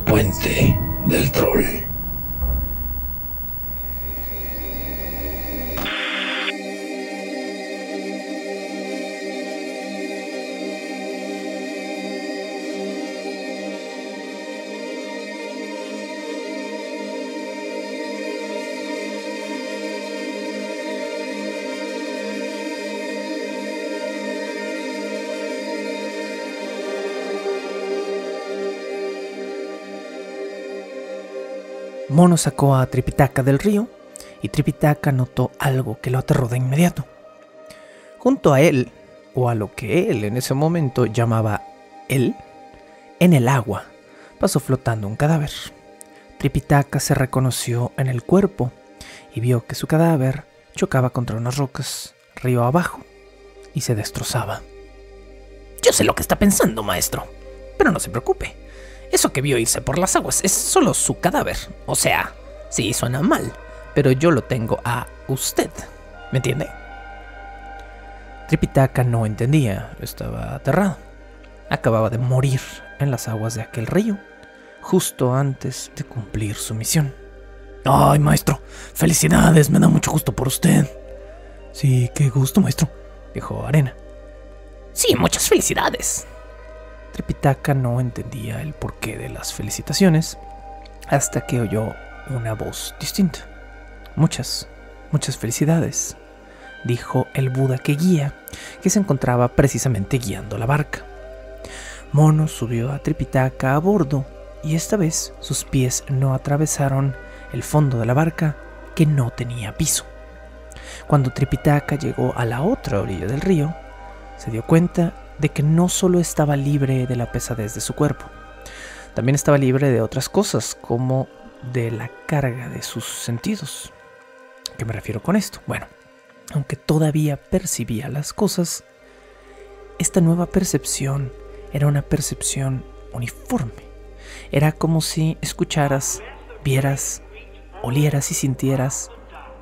Puente del Troll. Mono sacó a Tripitaka del río y Tripitaka notó algo que lo aterró de inmediato. Junto a él, o a lo que él en ese momento llamaba él, en el agua pasó flotando un cadáver. Tripitaka se reconoció en el cuerpo y vio que su cadáver chocaba contra unas rocas río abajo y se destrozaba. Yo sé lo que está pensando, maestro, pero no se preocupe. Eso que vio irse por las aguas es solo su cadáver. O sea, sí suena mal, pero yo lo tengo a usted. ¿Me entiende? Tripitaka no entendía, estaba aterrado. Acababa de morir en las aguas de aquel río, justo antes de cumplir su misión. ¡Ay, maestro! ¡Felicidades! Me da mucho gusto por usted. Sí, qué gusto, maestro, dijo Arena. Sí, muchas felicidades. Tripitaka no entendía el porqué de las felicitaciones hasta que oyó una voz distinta. Muchas felicidades, dijo el Buda que guía, que se encontraba precisamente guiando la barca. Mono subió a Tripitaka a bordo y esta vez sus pies no atravesaron el fondo de la barca, que no tenía piso. Cuando Tripitaka llegó a la otra orilla del río, se dio cuenta de que no solo estaba libre de la pesadez de su cuerpo, también estaba libre de otras cosas, como de la carga de sus sentidos. ¿Qué me refiero con esto? Bueno, aunque todavía percibía las cosas, esta nueva percepción era una percepción uniforme. Era como si escucharas, vieras, olieras y sintieras,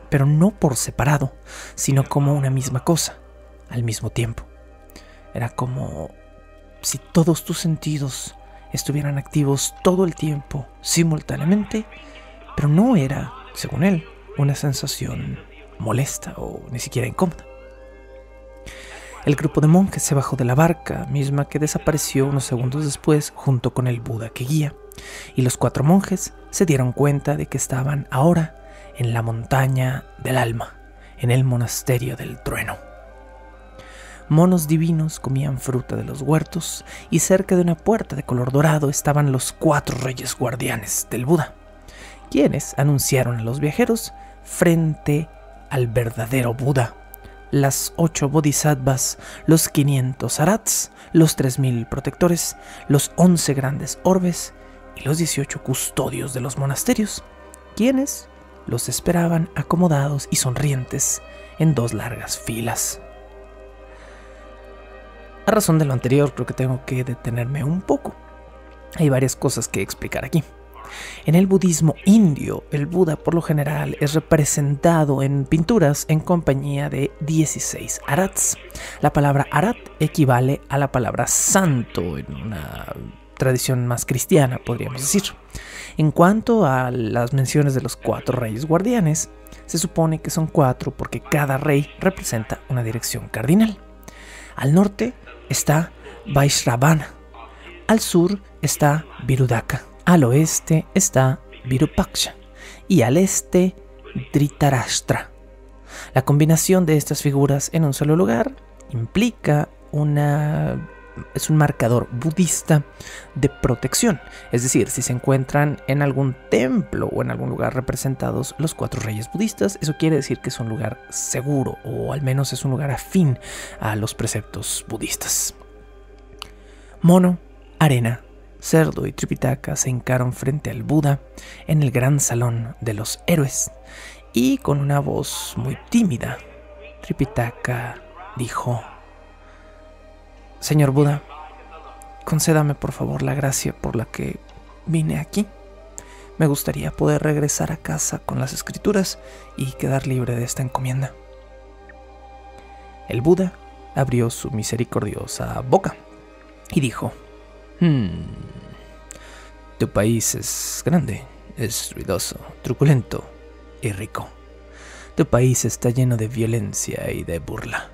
pero no por separado, sino como una misma cosa, al mismo tiempo. Era como si todos tus sentidos estuvieran activos todo el tiempo, simultáneamente, pero no era, según él, una sensación molesta o ni siquiera incómoda. El grupo de monjes se bajó de la barca, misma que desapareció unos segundos después junto con el Buda que guía, y los 4 monjes se dieron cuenta de que estaban ahora en la montaña del alma, en el monasterio del trueno. Monos divinos comían fruta de los huertos y cerca de una puerta de color dorado estaban los 4 reyes guardianes del Buda, quienes anunciaron a los viajeros frente al verdadero Buda, las 8 bodhisattvas, los 500 arhats, los 3000 protectores, los 11 grandes orbes y los 18 custodios de los monasterios, quienes los esperaban acomodados y sonrientes en 2 largas filas. A razón de lo anterior, creo que tengo que detenerme un poco. Hay varias cosas que explicar aquí. En el budismo indio, el Buda por lo general es representado en pinturas en compañía de 16 arhats. La palabra arhat equivale a la palabra santo en una tradición más cristiana, podríamos decir. En cuanto a las menciones de los 4 reyes guardianes, se supone que son 4 porque cada rey representa una dirección cardinal. Al norte está Vaisravana, al sur está Virudaka, al oeste está Virupaksha y al este Dhritarashtra. La combinación de estas figuras en un solo lugar implica es un marcador budista de protección. Es decir, si se encuentran en algún templo o en algún lugar representados los 4 reyes budistas, eso quiere decir que es un lugar seguro, o al menos es un lugar afín a los preceptos budistas. Mono, Arena, Cerdo y Tripitaka se hincaron frente al Buda en el gran salón de los héroes y con una voz muy tímida, Tripitaka dijo: Señor Buda, concédame por favor la gracia por la que vine aquí. Me gustaría poder regresar a casa con las escrituras y quedar libre de esta encomienda. El Buda abrió su misericordiosa boca y dijo: Te Tu país es grande, es ruidoso, truculento y rico. Tu país está lleno de violencia y de burla.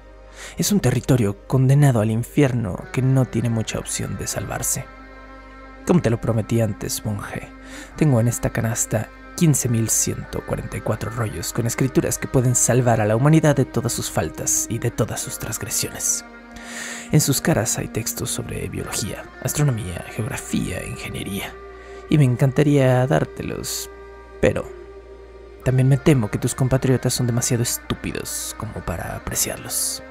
Es un territorio condenado al infierno que no tiene mucha opción de salvarse. Como te lo prometí antes, monje, tengo en esta canasta 15.144 rollos con escrituras que pueden salvar a la humanidad de todas sus faltas y de todas sus transgresiones. En sus caras hay textos sobre biología, astronomía, geografía, ingeniería, y me encantaría dártelos, pero también me temo que tus compatriotas son demasiado estúpidos como para apreciarlos.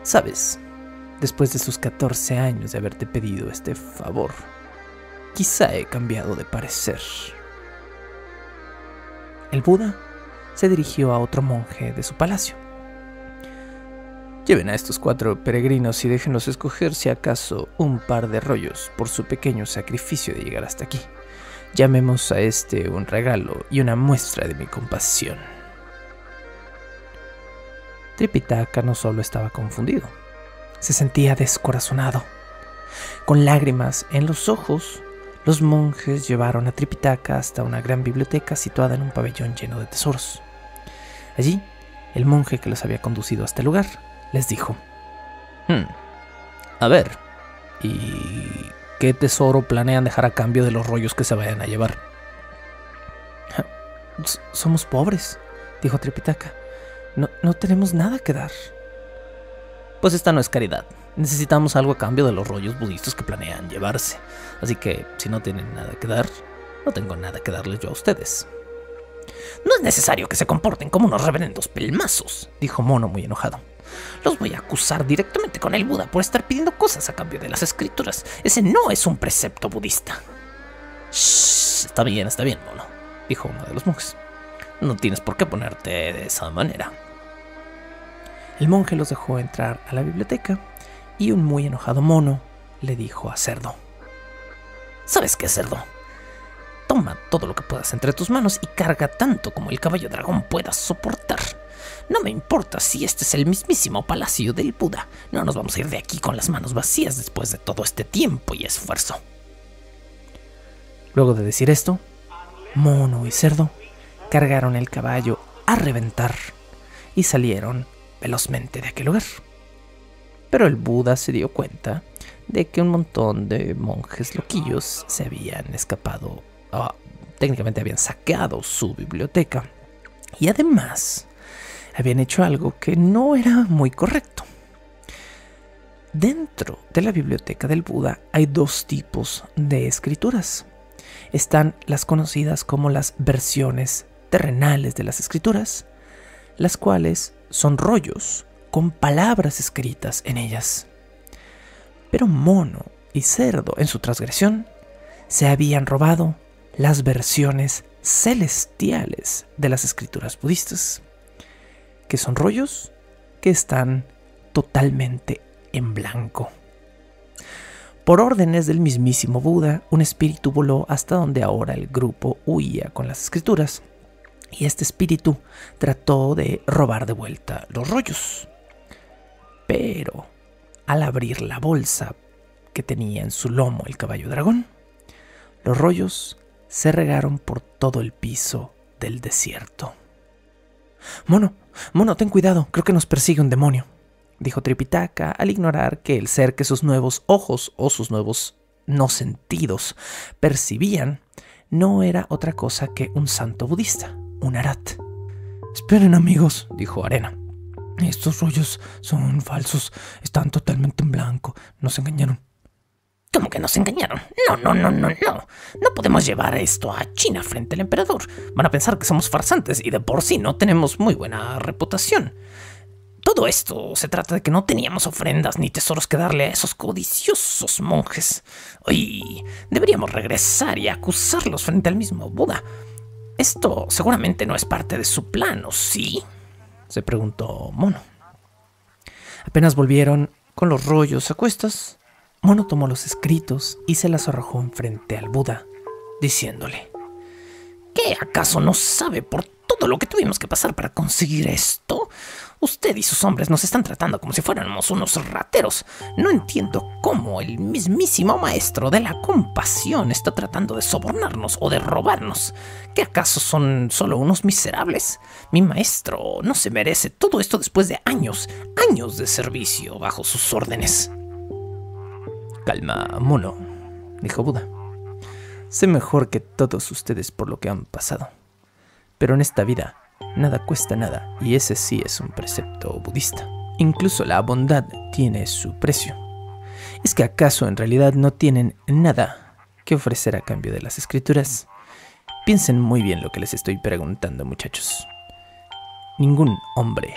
Sabes, después de sus 14 años de haberte pedido este favor, quizá he cambiado de parecer. El Buda se dirigió a otro monje de su palacio. Lleven a estos 4 peregrinos y déjenlos escoger si acaso un par de rollos por su pequeño sacrificio de llegar hasta aquí. Llamemos a este un regalo y una muestra de mi compasión. Tripitaka no solo estaba confundido, se sentía descorazonado. Con lágrimas en los ojos, los monjes llevaron a Tripitaka hasta una gran biblioteca situada en un pabellón lleno de tesoros. Allí, el monje que los había conducido hasta el lugar les dijo: A ver, ¿y qué tesoro planean dejar a cambio de los rollos que se vayan a llevar? Somos pobres, dijo Tripitaka. No tenemos nada que dar. Pues esta no es caridad. Necesitamos algo a cambio de los rollos budistas que planean llevarse. Así que, si no tienen nada que dar, no tengo nada que darles yo a ustedes. No es necesario que se comporten como unos reverendos pelmazos, dijo Mono muy enojado. Los voy a acusar directamente con el Buda por estar pidiendo cosas a cambio de las escrituras. Ese no es un precepto budista. Shh, está bien, Mono, dijo uno de los monjes. No tienes por qué ponerte de esa manera. El monje los dejó entrar a la biblioteca y un muy enojado Mono le dijo a Cerdo: ¿Sabes qué, Cerdo? Toma todo lo que puedas entre tus manos y carga tanto como el caballo dragón pueda soportar. No me importa si este es el mismísimo palacio del Buda. No nos vamos a ir de aquí con las manos vacías después de todo este tiempo y esfuerzo. Luego de decir esto, Mono y Cerdo cargaron el caballo a reventar y salieron velozmente de aquel lugar. Pero el Buda se dio cuenta de que un montón de monjes loquillos se habían escapado, técnicamente habían saqueado su biblioteca y además habían hecho algo que no era muy correcto. Dentro de la biblioteca del Buda hay 2 tipos de escrituras. Están las conocidas como las versiones terrenales de las escrituras, las cuales son rollos con palabras escritas en ellas. Pero Mono y Cerdo, en su transgresión, se habían robado las versiones celestiales de las escrituras budistas, que son rollos que están totalmente en blanco. Por órdenes del mismísimo Buda, un espíritu voló hasta donde ahora el grupo huía con las escrituras, y este espíritu trató de robar de vuelta los rollos. Pero al abrir la bolsa que tenía en su lomo el caballo dragón, los rollos se regaron por todo el piso del desierto. Mono, ten cuidado, creo que nos persigue un demonio, dijo Tripitaka al ignorar que el ser que sus nuevos ojos o sus nuevos no sentidos percibían no era otra cosa que un santo budista, un Arat. Esperen, amigos, dijo Arena. Estos rollos son falsos, están totalmente en blanco, nos engañaron. ¿Cómo que nos engañaron? No podemos llevar esto a China frente al emperador. Van a pensar que somos farsantes y de por sí no tenemos muy buena reputación. Todo esto se trata de que no teníamos ofrendas ni tesoros que darle a esos codiciosos monjes. Hoy deberíamos regresar y acusarlos frente al mismo Buda. Esto seguramente no es parte de su plan, ¿o sí?, se preguntó Mono. Apenas volvieron con los rollos a cuestas, Mono tomó los escritos y se las arrojó enfrente al Buda, diciéndole: ¿Qué acaso no sabe por todo lo que tuvimos que pasar para conseguir esto? Usted y sus hombres nos están tratando como si fuéramos unos rateros. No entiendo cómo el mismísimo maestro de la compasión está tratando de sobornarnos o de robarnos. ¿Qué acaso son solo unos miserables? Mi maestro no se merece todo esto después de años de servicio bajo sus órdenes. Calma, mono, dijo Buda. Sé mejor que todos ustedes por lo que han pasado. Pero en esta vida, nada cuesta nada, y ese sí es un precepto budista. Incluso la bondad tiene su precio. ¿Es que acaso en realidad no tienen nada que ofrecer a cambio de las escrituras? Piensen muy bien lo que les estoy preguntando, muchachos. Ningún hombre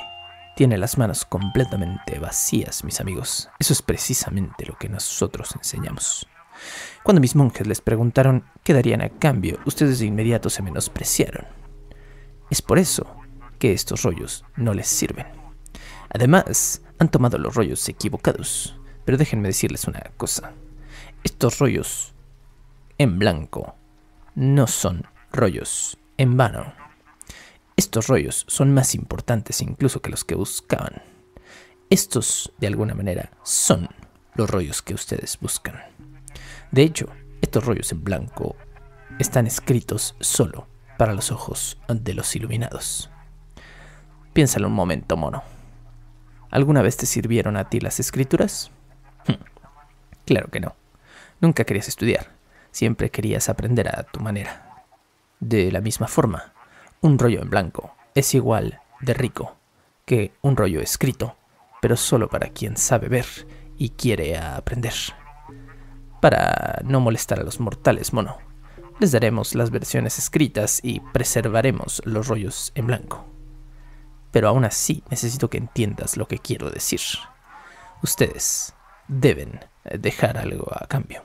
tiene las manos completamente vacías, mis amigos. Eso es precisamente lo que nosotros enseñamos. Cuando mis monjes les preguntaron qué darían a cambio, ustedes de inmediato se menospreciaron. Es por eso que estos rollos no les sirven. Además, han tomado los rollos equivocados. Pero déjenme decirles una cosa. Estos rollos en blanco no son rollos en vano. Estos rollos son más importantes incluso que los que buscaban. Estos, de alguna manera, son los rollos que ustedes buscan. De hecho, estos rollos en blanco están escritos solo para los ojos de los iluminados. Piénsalo un momento, mono. ¿Alguna vez te sirvieron a ti las escrituras? Claro que no. Nunca querías estudiar. Siempre querías aprender a tu manera. De la misma forma, un rollo en blanco es igual de rico que un rollo escrito, pero solo para quien sabe ver y quiere aprender. Para no molestar a los mortales, mono, les daremos las versiones escritas y preservaremos los rollos en blanco. Pero aún así necesito que entiendas lo que quiero decir. Ustedes deben dejar algo a cambio.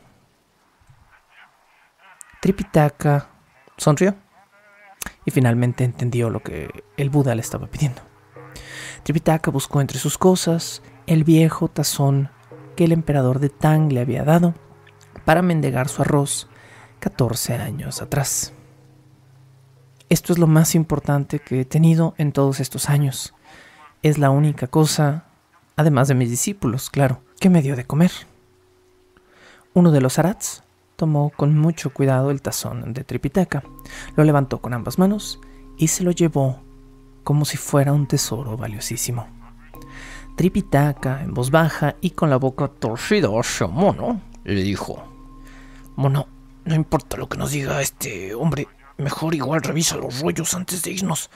Tripitaka sonrió y finalmente entendió lo que el Buda le estaba pidiendo. Tripitaka buscó entre sus cosas el viejo tazón que el emperador de Tang le había dado para mendigar su arroz 14 años atrás. Esto es lo más importante que he tenido en todos estos años. Es la única cosa, además de mis discípulos, claro, que me dio de comer. Uno de los arats tomó con mucho cuidado el tazón de Tripitaka, lo levantó con ambas manos y se lo llevó como si fuera un tesoro valiosísimo. Tripitaka, en voz baja y con la boca torcida hacia Mono, le dijo: Mono, no importa lo que nos diga este hombre, mejor igual revisa los rollos antes de irnos.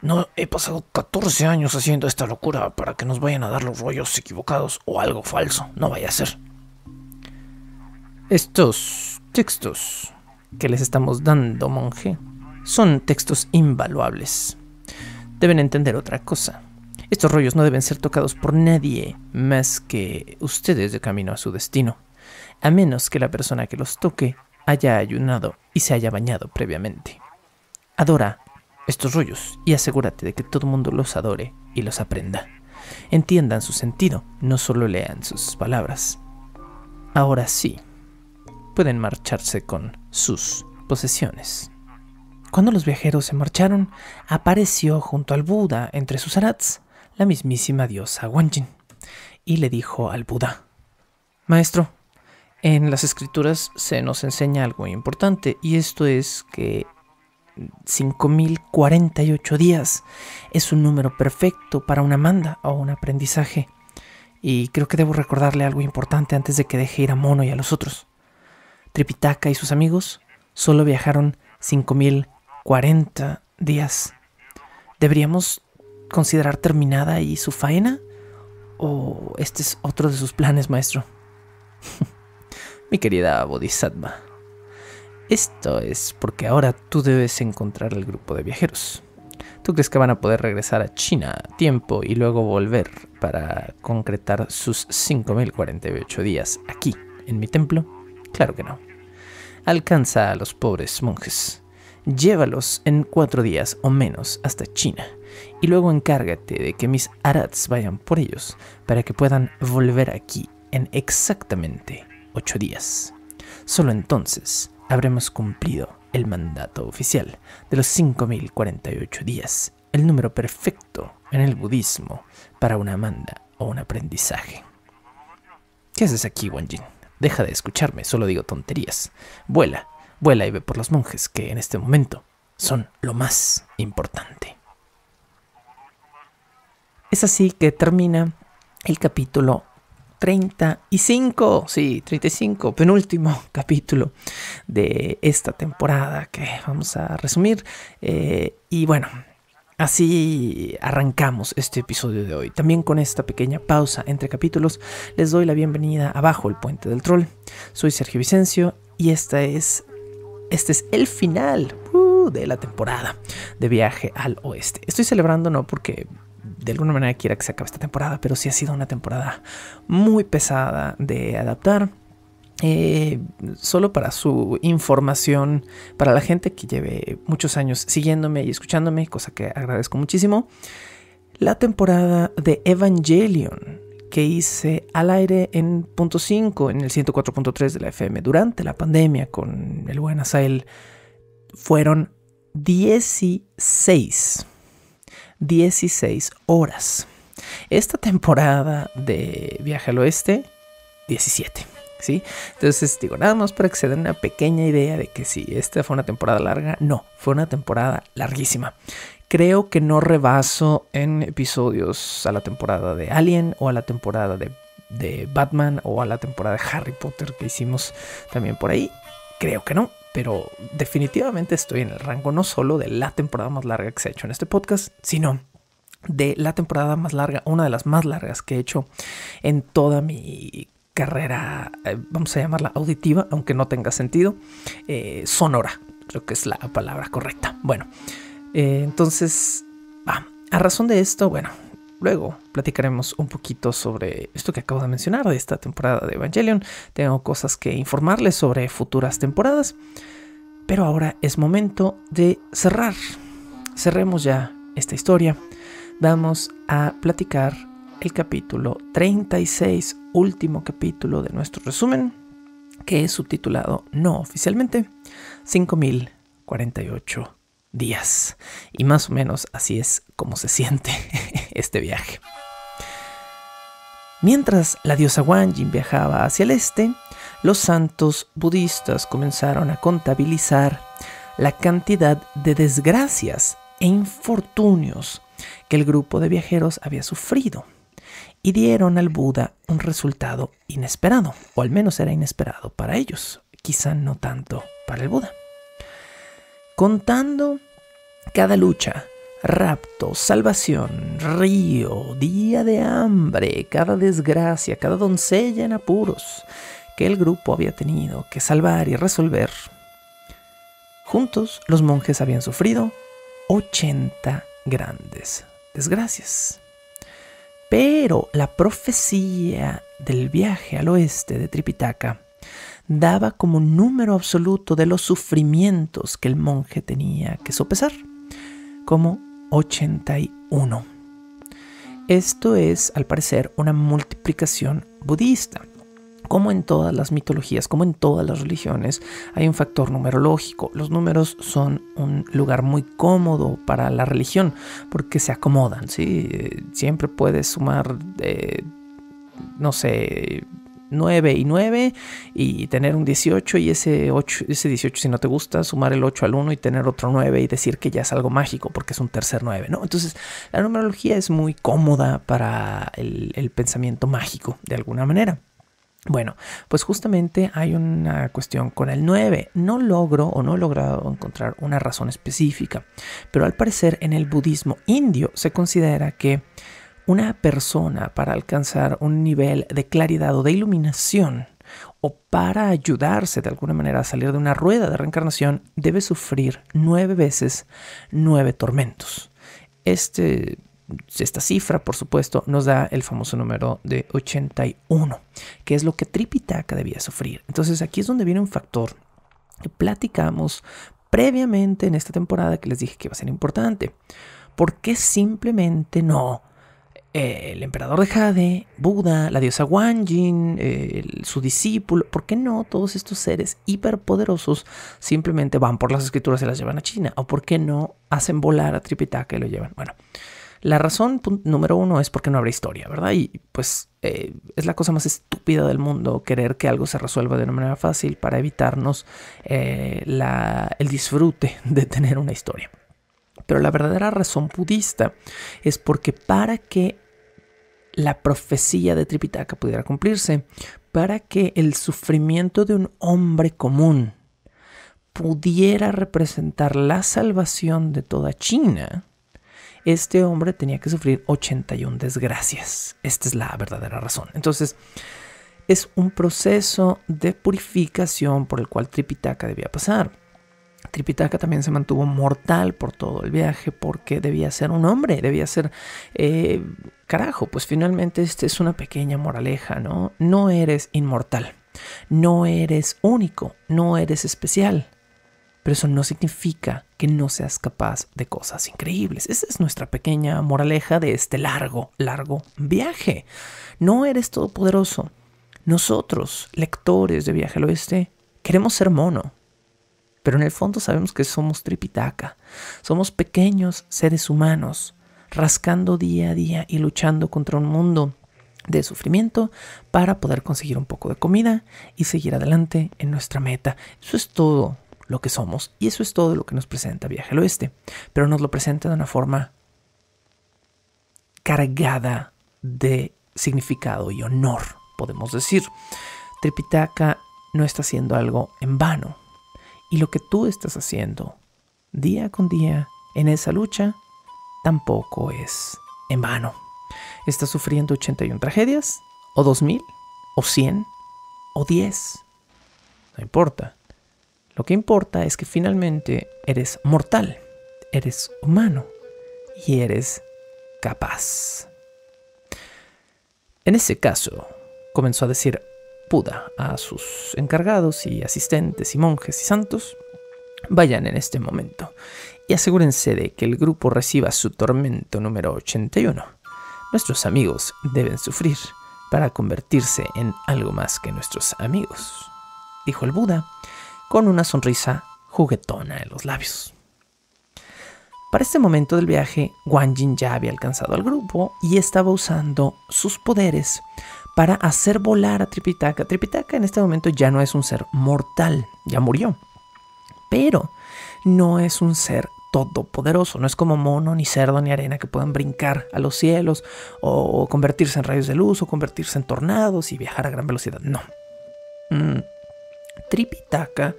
No he pasado 14 años haciendo esta locura para que nos vayan a dar los rollos equivocados o algo falso. No vaya a ser. Estos textos que les estamos dando, monje, son textos invaluables. Deben entender otra cosa. Estos rollos no deben ser tocados por nadie más que ustedes de camino a su destino, a menos que la persona que los toque haya ayunado y se haya bañado previamente. Adora estos rollos y asegúrate de que todo el mundo los adore y los aprenda. Entiendan su sentido, no solo lean sus palabras. Ahora sí, pueden marcharse con sus posesiones. Cuando los viajeros se marcharon, apareció junto al Buda entre sus arats la mismísima diosa Wanjin y le dijo al Buda: Maestro, en las escrituras se nos enseña algo importante, y esto es que 5048 días es un número perfecto para una manda o un aprendizaje, y creo que debo recordarle algo importante antes de que deje ir a Mono y a los otros. Tripitaka y sus amigos solo viajaron 5040 días. ¿Deberíamos considerar terminada ahí su faena? ¿O este es otro de sus planes, maestro? Mi querida Bodhisattva, esto es porque ahora tú debes encontrar el grupo de viajeros. ¿Tú crees que van a poder regresar a China a tiempo y luego volver para concretar sus 5048 días aquí, en mi templo? Claro que no. Alcanza a los pobres monjes. Llévalos en 4 días o menos hasta China y luego encárgate de que mis arats vayan por ellos para que puedan volver aquí en exactamente 8 días. Solo entonces habremos cumplido el mandato oficial de los 5048 días el número perfecto en el budismo para una manda o un aprendizaje. ¿Qué haces aquí, Wanjin? Deja de escucharme, solo digo tonterías. Vuela, vuela y ve por los monjes que en este momento son lo más importante. Es así que termina el capítulo 35, sí, 35, penúltimo capítulo de esta temporada que vamos a resumir. Y bueno, así arrancamos este episodio de hoy. También con esta pequeña pausa entre capítulos, les doy la bienvenida a Bajo el Puente del Troll. Soy Sergio Vicencio y este es el final de la temporada de Viaje al Oeste. Estoy celebrando no porque de alguna manera quiera que se acabe esta temporada, pero sí ha sido una temporada muy pesada de adaptar. Solo para su información, para la gente que lleve muchos años siguiéndome y escuchándome, cosa que agradezco muchísimo, la temporada de Evangelion que hice al aire en .5, en el 104.3 de la FM durante la pandemia con el buen Asael, fueron 16 horas. Esta temporada de Viaje al Oeste, 17. ¿Sí? Entonces digo, nada más para que se den una pequeña idea de que si esta fue una temporada larga, no, fue una temporada larguísima. Creo que no rebaso en episodios a la temporada de Alien o a la temporada de Batman o a la temporada de Harry Potter que hicimos también por ahí. Creo que no, pero definitivamente estoy en el rango no solo de la temporada más larga que se ha hecho en este podcast, sino de la temporada más larga, una de las más largas que he hecho en toda mi carrera, vamos a llamarla auditiva, aunque no tenga sentido, sonora, creo que es la palabra correcta. Bueno, entonces, a razón de esto, bueno, luego platicaremos un poquito sobre esto que acabo de mencionar de esta temporada de Evangelion. Tengo cosas que informarles sobre futuras temporadas, pero ahora es momento de cerrar. Cerremos ya esta historia. Vamos a platicar el capítulo 36, último capítulo de nuestro resumen, que es subtitulado no oficialmente 5048 días. Y más o menos así es como se siente este viaje. Mientras la diosa Wanjin viajaba hacia el este, los santos budistas comenzaron a contabilizar la cantidad de desgracias e infortunios que el grupo de viajeros había sufrido y dieron al Buda un resultado inesperado, o al menos era inesperado para ellos, quizá no tanto para el Buda. Contando cada lucha, rapto, salvación, río, día de hambre, cada desgracia, cada doncella en apuros que el grupo había tenido que salvar y resolver, juntos los monjes habían sufrido 80 grandes desgracias. Pero la profecía del viaje al oeste de Tripitaka daba como número absoluto de los sufrimientos que el monje tenía que sopesar, como 81. Esto es, al parecer, una multiplicación budista. Como en todas las mitologías, como en todas las religiones, hay un factor numerológico. Los números son un lugar muy cómodo para la religión porque se acomodan, ¿sí? Siempre puedes sumar, 9 y 9 y tener un 18 y ese 18, si no te gusta, sumar el 8 al 1 y tener otro 9 y decir que ya es algo mágico porque es un tercer 9, ¿no? Entonces, la numerología es muy cómoda para el pensamiento mágico, de alguna manera. Bueno, pues justamente hay una cuestión con el 9. No he logrado encontrar una razón específica, pero al parecer en el budismo indio se considera que una persona, para alcanzar un nivel de claridad o de iluminación, o para ayudarse de alguna manera a salir de una rueda de reencarnación, debe sufrir 9 veces 9 tormentos. Esta cifra, por supuesto, nos da el famoso número de 81, que es lo que Tripitaka debía sufrir. Entonces aquí es donde viene un factor que platicamos previamente en esta temporada que les dije que iba a ser importante. ¿Por qué simplemente no el emperador de Jade, Buda, la diosa Wanjin, su discípulo, ¿por qué no todos estos seres hiperpoderosos simplemente van por las escrituras y las llevan a China? ¿O por qué no hacen volar a Tripitaka y lo llevan? Bueno, la razón número uno es porque no habrá historia, ¿verdad? Y pues es la cosa más estúpida del mundo querer que algo se resuelva de una manera fácil para evitarnos el disfrute de tener una historia. Pero la verdadera razón budista es porque para que la profecía de Tripitaka pudiera cumplirse, para que el sufrimiento de un hombre común pudiera representar la salvación de toda China, este hombre tenía que sufrir 81 desgracias. Esta es la verdadera razón. Entonces, es un proceso de purificación por el cual Tripitaka debía pasar. Tripitaka también se mantuvo mortal por todo el viaje porque debía ser un hombre, debía ser... carajo, pues finalmente esta es una pequeña moraleja, ¿no? No eres inmortal, no eres único, no eres especial. Pero eso no significa que no seas capaz de cosas increíbles. Esa es nuestra pequeña moraleja de este largo viaje. No eres todopoderoso. Nosotros, lectores de Viaje al Oeste, queremos ser mono. Pero en el fondo sabemos que somos Tripitaka. Somos pequeños seres humanos, rascando día a día y luchando contra un mundo de sufrimiento para poder conseguir un poco de comida y seguir adelante en nuestra meta. Eso es todo lo que somos y eso es todo lo que nos presenta Viaje al Oeste. Pero nos lo presenta de una forma cargada de significado y honor, podemos decir. Tripitaka no está haciendo algo en vano. Y lo que tú estás haciendo día con día en esa lucha tampoco es en vano. Estás sufriendo 81 tragedias, o 2000, o 100, o 10. No importa. Lo que importa es que finalmente eres mortal, eres humano y eres capaz. En ese caso, comenzó a decir Buda a sus encargados y asistentes y monjes y santos: vayan en este momento y asegúrense de que el grupo reciba su tormento número 81. Nuestros amigos deben sufrir para convertirse en algo más que nuestros amigos, dijo el Buda con una sonrisa juguetona en los labios. Para este momento del viaje, Wanjin ya había alcanzado al grupo y estaba usando sus poderes para hacer volar a Tripitaka. Tripitaka en este momento ya no es un ser mortal, ya murió. Pero no es un ser todopoderoso, no es como mono, ni cerdo, ni arena que puedan brincar a los cielos o convertirse en rayos de luz o convertirse en tornados y viajar a gran velocidad. No. Tripitaka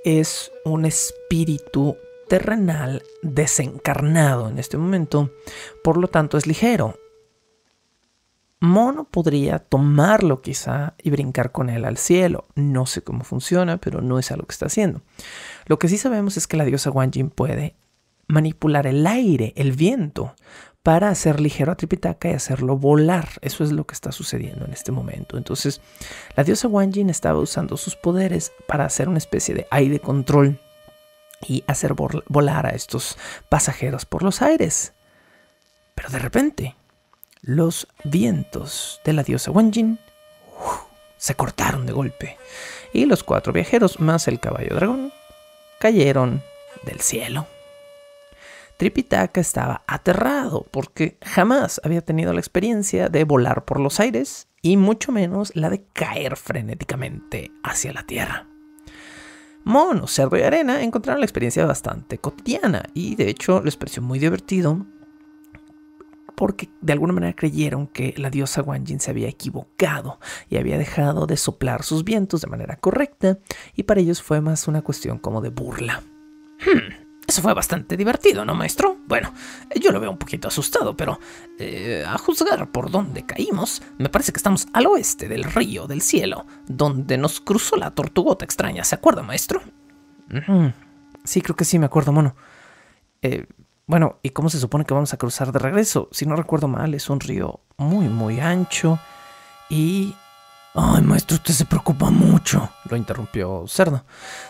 es un espíritu terrenal desencarnado en este momento, por lo tanto es ligero. Mono podría tomarlo quizá y brincar con él al cielo. No sé cómo funciona, pero no es algo que está haciendo. Lo que sí sabemos es que la diosa Wanjin puede manipular el aire, el viento, para hacer ligero a Tripitaka y hacerlo volar. Eso es lo que está sucediendo en este momento. Entonces, la diosa Wanjin estaba usando sus poderes para hacer una especie de aire control y hacer volar a estos pasajeros por los aires. Pero de repente, los vientos de la diosa Wanjin se cortaron de golpe y los 4 viajeros más el caballo dragón cayeron del cielo. Tripitaka estaba aterrado porque jamás había tenido la experiencia de volar por los aires y mucho menos la de caer frenéticamente hacia la tierra. Mono, cerdo y arena encontraron la experiencia bastante cotidiana y de hecho les pareció muy divertido porque de alguna manera creyeron que la diosa Wanjin se había equivocado y había dejado de soplar sus vientos de manera correcta, y para ellos fue más una cuestión como de burla. Eso fue bastante divertido, ¿no, maestro? Bueno, yo lo veo un poquito asustado, pero a juzgar por dónde caímos, me parece que estamos al oeste del río del cielo, donde nos cruzó la tortugota extraña. ¿Se acuerda, maestro? Sí, creo que sí, me acuerdo, mono. Bueno, ¿y cómo se supone que vamos a cruzar de regreso? Si no recuerdo mal, es un río muy, muy ancho y Ay, maestro, usted se preocupa mucho, lo interrumpió Cerdo.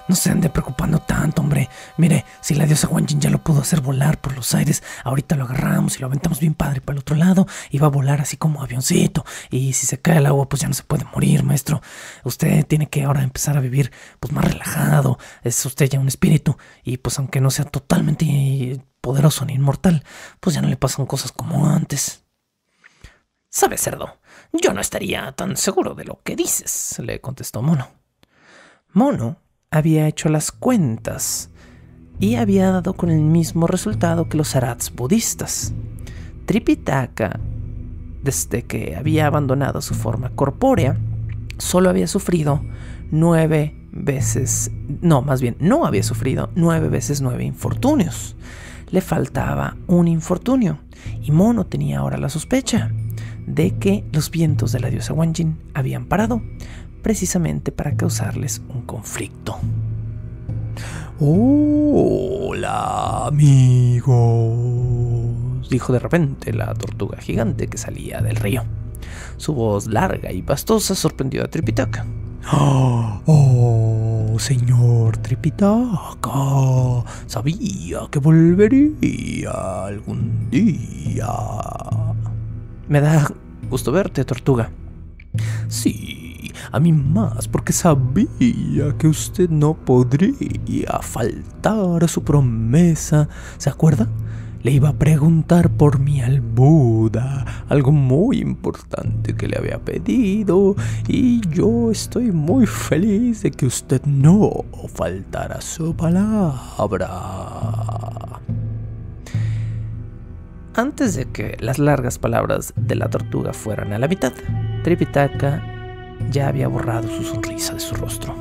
No se ande preocupando tanto, hombre. Mire, si la diosa Wanjin ya lo pudo hacer volar por los aires, ahorita lo agarramos y lo aventamos bien padre para el otro lado y va a volar así como avioncito. Y si se cae al agua, pues ya no se puede morir, maestro. Usted tiene que ahora empezar a vivir pues más relajado. Es usted ya un espíritu y pues aunque no sea totalmente poderoso ni inmortal, pues ya no le pasan cosas como antes. ¿Sabes, Cerdo? Yo no estaría tan seguro de lo que dices, le contestó Mono. Mono había hecho las cuentas y había dado con el mismo resultado que los Arats budistas. Tripitaka, desde que había abandonado su forma corpórea, solo había sufrido 9 veces, no, más bien, no había sufrido 9 veces 9 infortunios. Le faltaba un infortunio y Mono tenía ahora la sospecha de que los vientos de la diosa Wanjin habían parado precisamente para causarles un conflicto. Hola, amigos, dijo de repente la tortuga gigante que salía del río. Su voz larga y pastosa sorprendió a Tripitaka. Oh, señor Tripitaka, sabía que volvería algún día. Me da gusto verte, tortuga. Sí, a mí más, porque sabía que usted no podría faltar a su promesa. ¿Se acuerda? Le iba a preguntar por mi al Buda, algo muy importante que le había pedido, y yo estoy muy feliz de que usted no faltara a su palabra. Antes de que las largas palabras de la tortuga fueran a la mitad, Tripitaka ya había borrado su sonrisa de su rostro.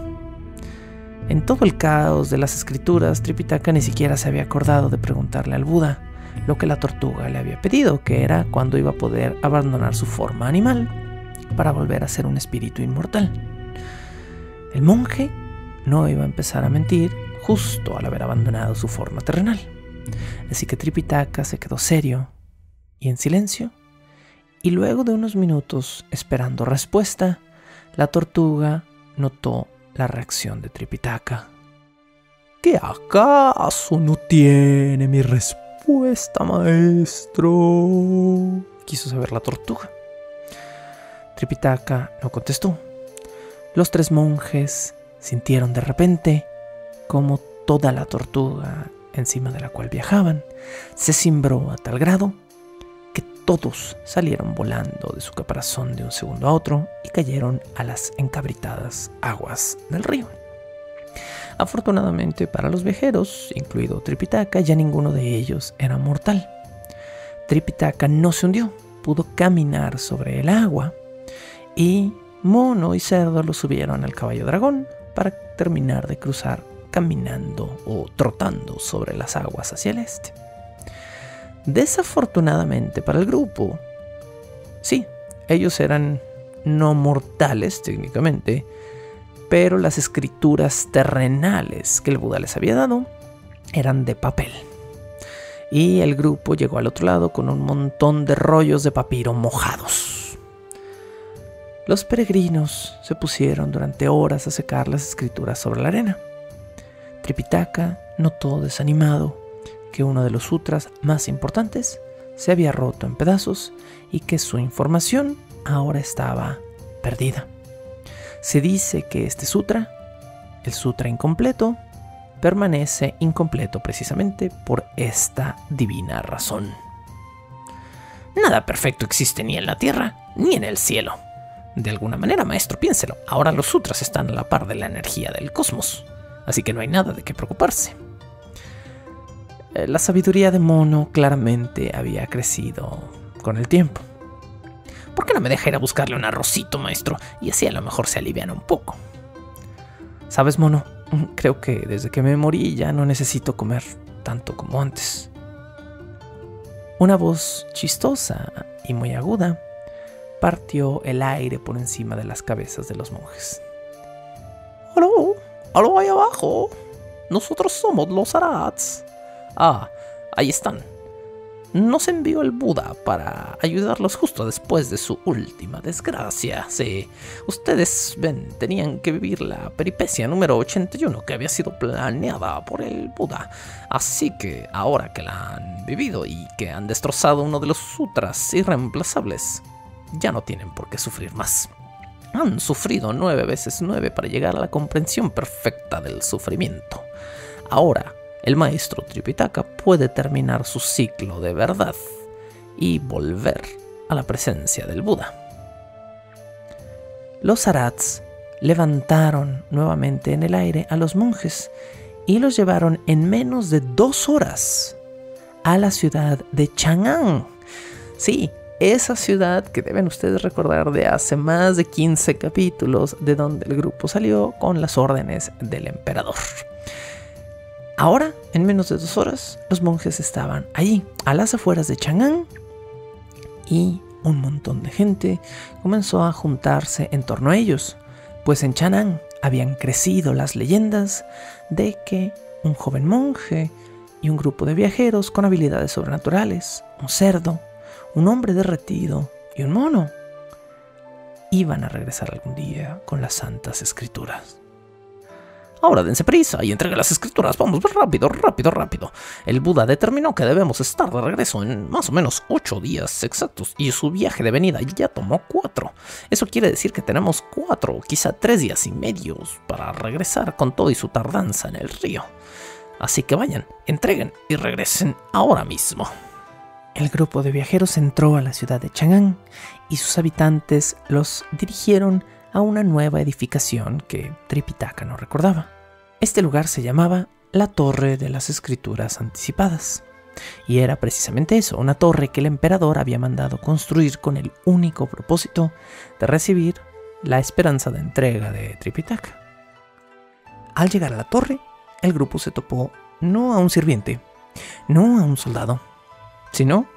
En todo el caos de las escrituras, Tripitaka ni siquiera se había acordado de preguntarle al Buda lo que la tortuga le había pedido, que era cuándo iba a poder abandonar su forma animal para volver a ser un espíritu inmortal. El monje no iba a empezar a mentir justo al haber abandonado su forma terrenal. Así que Tripitaka se quedó serio y en silencio, y luego de unos minutos esperando respuesta, la tortuga notó la reacción de Tripitaka. ¿Qué acaso no tiene mi respuesta, maestro?, quiso saber la tortuga. Tripitaka no contestó. Los 3 monjes sintieron de repente como toda la tortuga encima de la cual viajaban se cimbró a tal grado que todos salieron volando de su caparazón de un segundo a otro y cayeron a las encabritadas aguas del río. Afortunadamente para los viajeros, incluido Tripitaka, ya ninguno de ellos era mortal. Tripitaka no se hundió, pudo caminar sobre el agua y Mono y Cerdo lo subieron al caballo dragón para terminar de cruzar caminando o trotando sobre las aguas hacia el este. Desafortunadamente para el grupo, sí, ellos eran no mortales técnicamente, pero las escrituras terrenales que el Buda les había dado eran de papel. Y el grupo llegó al otro lado con un montón de rollos de papiro mojados. Los peregrinos se pusieron durante horas a secar las escrituras sobre la arena. Tripitaka notó desanimado que uno de los sutras más importantes se había roto en pedazos y que su información ahora estaba perdida. Se dice que este sutra, el sutra incompleto, permanece incompleto precisamente por esta divina razón. Nada perfecto existe ni en la tierra ni en el cielo. De alguna manera, maestro, piénselo. Ahora los sutras están a la par de la energía del cosmos. Así que no hay nada de qué preocuparse. La sabiduría de Mono claramente había crecido con el tiempo. ¿Por qué no me deja ir a buscarle un arrocito, maestro? Y así a lo mejor se alivian un poco. ¿Sabes, Mono? Creo que desde que me morí ya no necesito comer tanto como antes. Una voz chistosa y muy aguda partió el aire por encima de las cabezas de los monjes. ¡Aló! ¡Aló ahí abajo! Nosotros somos los Arats. Ah, ahí están. nos envió el Buda para ayudarlos justo después de su última desgracia. Sí, ustedes ven, tenían que vivir la peripecia número 81 que había sido planeada por el Buda. Así que ahora que la han vivido y que han destrozado uno de los sutras irreemplazables, ya no tienen por qué sufrir más. Han sufrido 9 veces 9 para llegar a la comprensión perfecta del sufrimiento. Ahora, el maestro Tripitaka puede terminar su ciclo de verdad y volver a la presencia del Buda. Los Arhats levantaron nuevamente en el aire a los monjes y los llevaron en menos de 2 horas a la ciudad de Chang'an. Sí, esa ciudad que deben ustedes recordar de hace más de 15 capítulos, de donde el grupo salió con las órdenes del emperador. Ahora, en menos de 2 horas, los monjes estaban allí, a las afueras de Chang'an, y un montón de gente comenzó a juntarse en torno a ellos, pues en Chang'an habían crecido las leyendas de que un joven monje y un grupo de viajeros con habilidades sobrenaturales, un cerdo, un hombre derretido y un mono, iban a regresar algún día con las santas escrituras. Ahora dense prisa y entreguen las escrituras. Vamos, rápido. El Buda determinó que debemos estar de regreso en más o menos 8 días exactos y su viaje de venida ya tomó 4. Eso quiere decir que tenemos 4, quizá 3 días y medio para regresar con todo y su tardanza en el río. Así que vayan, entreguen y regresen ahora mismo. El grupo de viajeros entró a la ciudad de Chang'an y sus habitantes los dirigieron a una nueva edificación que Tripitaka no recordaba. Este lugar se llamaba la Torre de las Escrituras Anticipadas, y era precisamente eso, una torre que el emperador había mandado construir con el único propósito de recibir la esperanza de entrega de Tripitaka. Al llegar a la torre, el grupo se topó no a un sirviente, no a un soldado, sino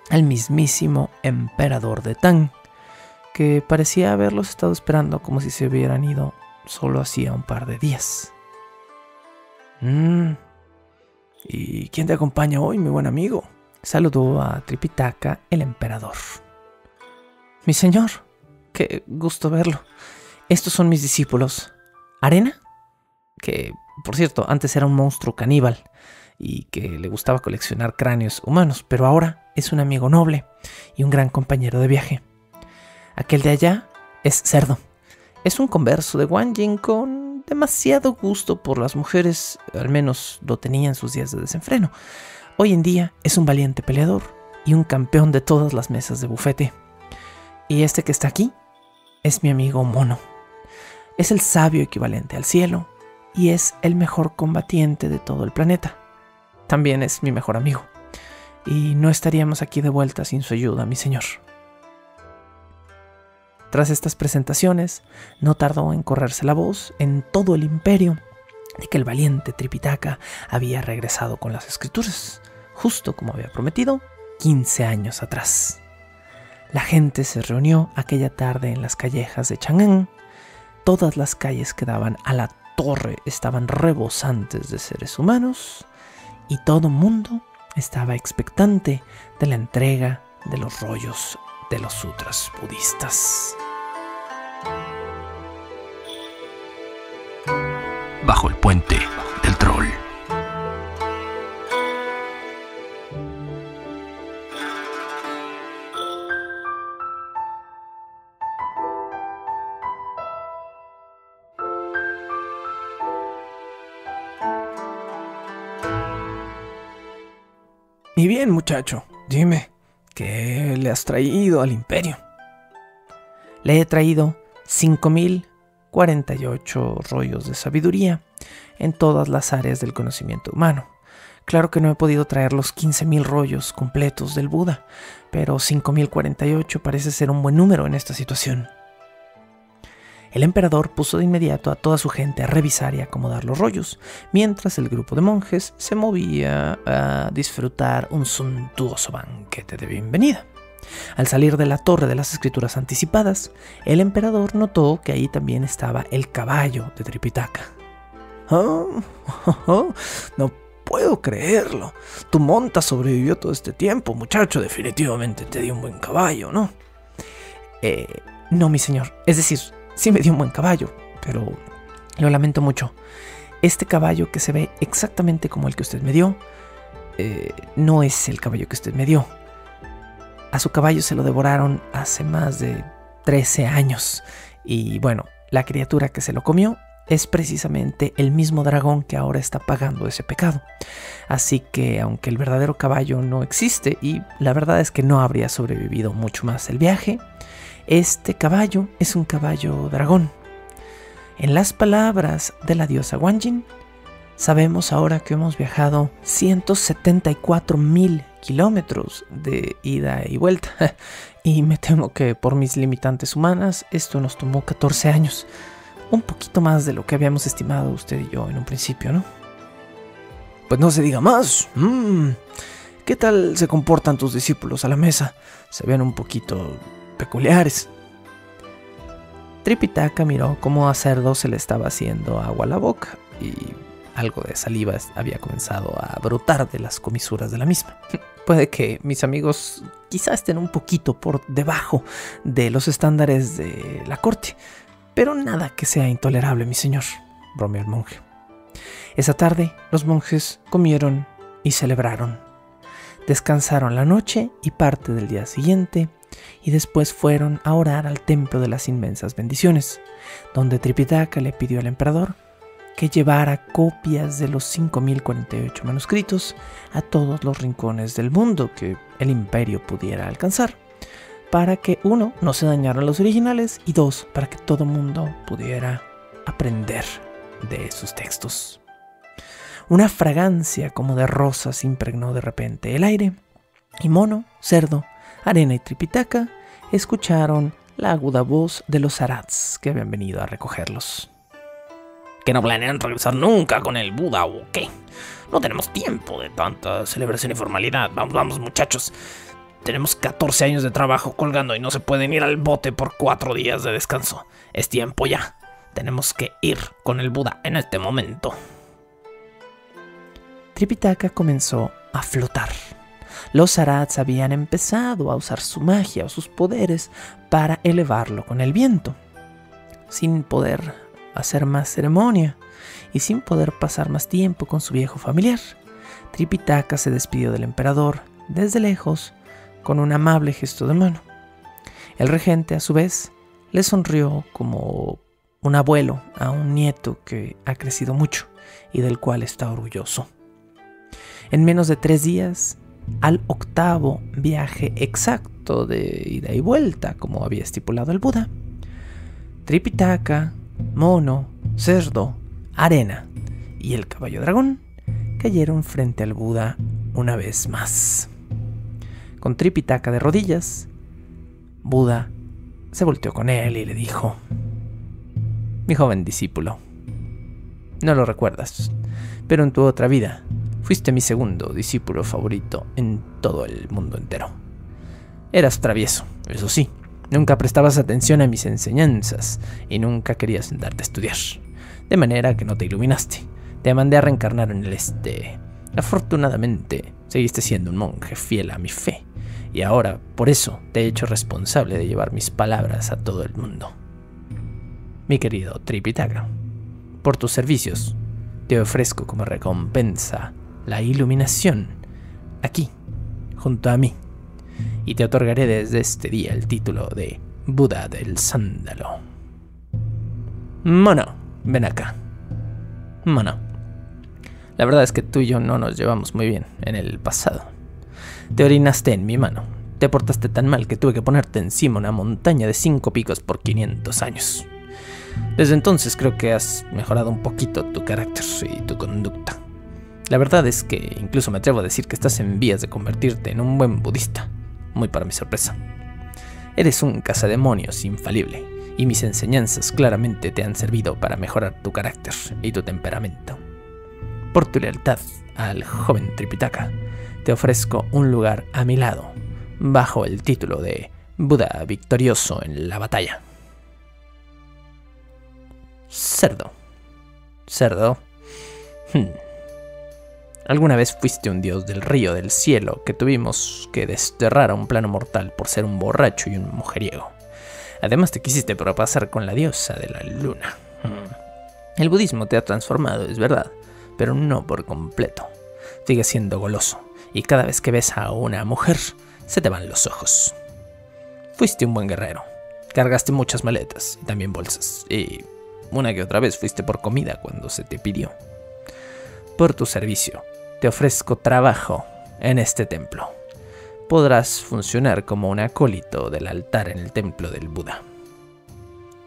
al mismísimo emperador de Tang, que parecía haberlos estado esperando como si se hubieran ido solo hacía un par de días. ¿Y quién te acompaña hoy, mi buen amigo?, saludó a Tripitaka el emperador. Mi señor, qué gusto verlo. Estos son mis discípulos. Arena, que por cierto antes era un monstruo caníbal y que le gustaba coleccionar cráneos humanos, pero ahora es un amigo noble y un gran compañero de viaje. Aquel de allá es Cerdo. Es un converso de Wanjing con demasiado gusto por las mujeres, al menos lo tenía en sus días de desenfreno. Hoy en día es un valiente peleador y un campeón de todas las mesas de bufete. Y este que está aquí es mi amigo Mono. Es el sabio equivalente al cielo y es el mejor combatiente de todo el planeta. También es mi mejor amigo. Y no estaríamos aquí de vuelta sin su ayuda, mi señor. Tras estas presentaciones, no tardó en correrse la voz en todo el imperio de que el valiente Tripitaka había regresado con las escrituras, justo como había prometido 15 años atrás. La gente se reunió aquella tarde en las callejas de Chang'an. Todas las calles que daban a la torre estaban rebosantes de seres humanos y todo el mundo estaba expectante de la entrega de los rollos de los sutras budistas. Bajo el puente del troll. Y bien, muchacho, dime, ¿qué le has traído al imperio? Le he traído 5048 rollos de sabiduría en todas las áreas del conocimiento humano. Claro que no he podido traer los 15,000 rollos completos del Buda, pero 5048 parece ser un buen número en esta situación. El emperador puso de inmediato a toda su gente a revisar y acomodar los rollos, mientras el grupo de monjes se movía a disfrutar un suntuoso banquete de bienvenida. Al salir de la Torre de las Escrituras Anticipadas, el emperador notó que ahí también estaba el caballo de Tripitaka. No puedo creerlo. Tu monta sobrevivió todo este tiempo, muchacho. Definitivamente te dio un buen caballo, ¿no? No, mi señor. Es decir, sí me dio un buen caballo, pero lo lamento mucho. Este caballo que se ve exactamente como el que usted me dio, no es el caballo que usted me dio. A su caballo se lo devoraron hace más de 13 años. Y bueno, la criatura que se lo comió es precisamente el mismo dragón que ahora está pagando ese pecado. Así que aunque el verdadero caballo no existe, y la verdad es que no habría sobrevivido mucho más el viaje, este caballo es un caballo dragón. En las palabras de la diosa Wanjin, sabemos ahora que hemos viajado 174,000 kilómetros de ida y vuelta. Y me temo que por mis limitantes humanas esto nos tomó 14 años. Un poquito más de lo que habíamos estimado usted y yo en un principio, ¿no? Pues no se diga más. ¿Qué tal se comportan tus discípulos a la mesa? Se ven un poquito peculiares. Tripitaka miró cómo a Cerdo se le estaba haciendo agua a la boca y algo de saliva había comenzado a brotar de las comisuras de la misma. Puede que mis amigos quizás estén un poquito por debajo de los estándares de la corte, pero nada que sea intolerable, mi señor, bromeó el monje. Esa tarde los monjes comieron y celebraron. Descansaron la noche y parte del día siguiente, y después fueron a orar al templo de las inmensas bendiciones, donde Tripitaka le pidió al emperador que llevara copias de los 5048 manuscritos a todos los rincones del mundo que el imperio pudiera alcanzar, para que 1, no se dañaran los originales, y 2, para que todo mundo pudiera aprender de sus textos. Una fragancia como de rosas impregnó de repente el aire, y Mono, Cerdo, Arena y Tripitaka escucharon la aguda voz de los Arats que habían venido a recogerlos. ¿Que no planean regresar nunca con el Buda o qué? No tenemos tiempo de tanta celebración y formalidad. Vamos, muchachos. Tenemos 14 años de trabajo colgando y no se pueden ir al bote por 4 días de descanso. Es tiempo ya. Tenemos que ir con el Buda en este momento. Tripitaka comenzó a flotar. Los Arats habían empezado a usar su magia o sus poderes para elevarlo con el viento. Sin poder hacer más ceremonia y sin poder pasar más tiempo con su viejo familiar, Tripitaka se despidió del emperador desde lejos con un amable gesto de mano. El regente, a su vez, le sonrió como un abuelo a un nieto que ha crecido mucho y del cual está orgulloso. En menos de 3 días, al 8º viaje exacto de ida y vuelta, como había estipulado el Buda, Tripitaka, Mono, Cerdo, Arena y el caballo dragón cayeron frente al Buda una vez más. Con Tripitaka de rodillas, Buda se volteó con él y le dijo: mi joven discípulo, no lo recuerdas, pero en tu otra vida fuiste mi segundo discípulo favorito en todo el mundo entero. Eras travieso, eso sí. Nunca prestabas atención a mis enseñanzas y nunca querías sentarte a estudiar. De manera que no te iluminaste. Te mandé a reencarnar en el este. Afortunadamente, seguiste siendo un monje fiel a mi fe. Y ahora, por eso, te he hecho responsable de llevar mis palabras a todo el mundo. Mi querido Tripitaka, por tus servicios, te ofrezco como recompensa la iluminación aquí, junto a mí. Y te otorgaré desde este día el título de Buda del Sándalo. Mono, ven acá. Mono, la verdad es que tú y yo no nos llevamos muy bien en el pasado. Te orinaste en mi mano. Te portaste tan mal que tuve que ponerte encima una montaña de 5 picos por 500 años. Desde entonces creo que has mejorado un poquito tu carácter y tu conducta. La verdad es que incluso me atrevo a decir que estás en vías de convertirte en un buen budista. Muy para mi sorpresa. Eres un cazademonios infalible, y mis enseñanzas claramente te han servido para mejorar tu carácter y tu temperamento. Por tu lealtad al joven Tripitaka, te ofrezco un lugar a mi lado, bajo el título de Buda victorioso en la batalla. Cerdo. Alguna vez fuiste un dios del río del cielo que tuvimos que desterrar a un plano mortal por ser un borracho y un mujeriego. Además te quisiste propasar con la diosa de la luna. El budismo te ha transformado, es verdad, pero no por completo. Sigues siendo goloso y cada vez que ves a una mujer se te van los ojos. Fuiste un buen guerrero. Cargaste muchas maletas y también bolsas. Y una que otra vez fuiste por comida cuando se te pidió. Por tu servicio, te ofrezco trabajo en este templo. Podrás funcionar como un acólito del altar en el templo del Buda.